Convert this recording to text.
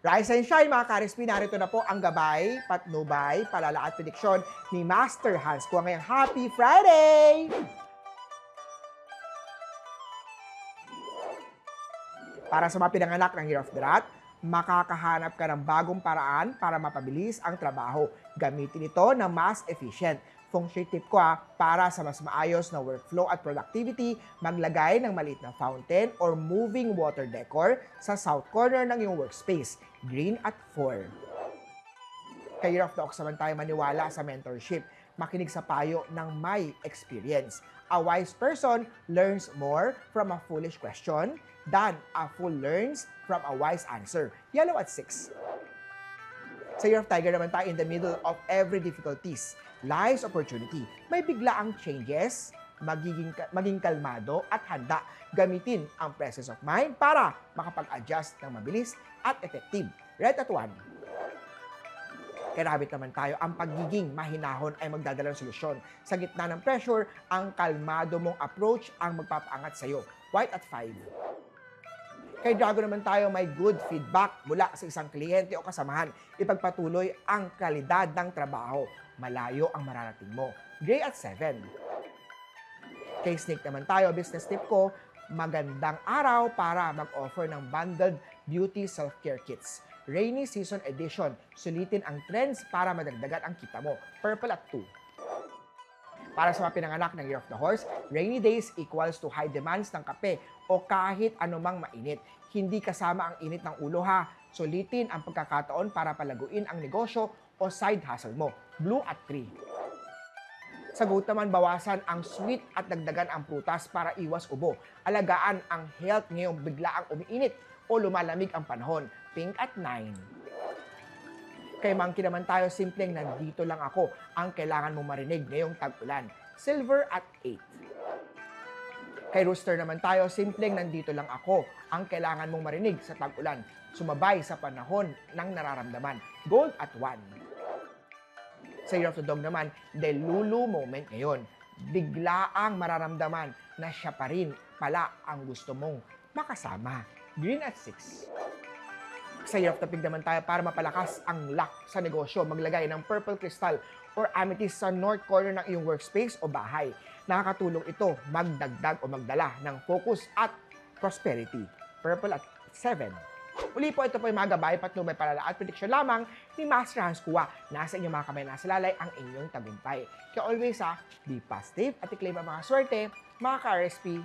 Rise and shine mga ka-RSP, narito na po ang gabay, patnubay, palala at prediksyon ni Master Hans. Kuha ngayong Happy Friday! Para sa mga pinanganak ng Year of the Rat, makakahanap ka ng bagong paraan para mapabilis ang trabaho. Gamitin ito na mas efficient. Feng Shui tip ko para sa mas maayos na workflow at productivity, maglagay ng maliit na fountain or moving water decor sa south corner ng iyong workspace. Green at 4. Kay Year of the Ox naman tayo maniwala sa mentorship. Makinig sa payo ng may experience. A wise person learns more from a foolish question than a fool learns from a wise answer. Yellow at 6. Sa Year of Tiger naman tayo, in the middle of every difficulties, lies opportunity. May biglaang changes, maging kalmado at handa. Gamitin ang presence of mind para makapag-adjust ng mabilis at effective. Red at 1. Kay Rabbit naman tayo, ang pagiging mahinahon ay magdadala ng solusyon. Sa gitna ng pressure, ang kalmado mong approach ang magpapaangat sa iyo. White at 5. Kay Dragon naman tayo, may good feedback mula sa isang kliyente o kasamahan. Ipagpatuloy ang kalidad ng trabaho. Malayo ang mararating mo. Gray at 7. Kay Snake naman tayo, business tip ko, magandang araw para mag-offer ng bundled beauty self-care kits. Rainy Season Edition, sulitin ang trends para madagdagan ang kita mo. Purple at 2. Para sa mga pinanganak ng Year of the Horse, rainy days equals to high demands ng kape o kahit anumang mainit. Hindi kasama ang init ng ulo ha. Sulitin ang pagkakataon para palaguin ang negosyo o side hustle mo. Blue at 3. Sa goat naman, bawasan ang sweet at dagdagan ang prutas para iwas ubo. Alagaan ang health ngayong biglaang umiinit o lumalamig ang panahon. Pink at 9. Kay Monkey naman tayo, simpleng nandito lang ako ang kailangan mong marinig ngayong tag-ulan. Silver at 8. Kay Rooster naman tayo, simpleng nandito lang ako ang kailangan mong marinig sa tag-ulan. Sumabay sa panahon ng nararamdaman. Gold at 1. Sa Year of the Dog naman, delulu moment ngayon. Biglaang mararamdaman na siya pa rin pala ang gusto mong makasama. Green at 6. Sa Year of the Pig naman tayo, para mapalakas ang luck sa negosyo, maglagay ng purple crystal or amethyst sa north corner ng iyong workspace o bahay. Nakakatulong ito magdagdag o magdala ng focus at prosperity. Purple at 7. Uli po, ito po yung mga gabay, patnubay, palala at prediksyon lamang ni Master Hans Kua. Nasa inyong mga kamay, nasa lalay ang inyong tagumpay. Kaya always be positive at i-claim ang mga swerte, mga ka-RSP.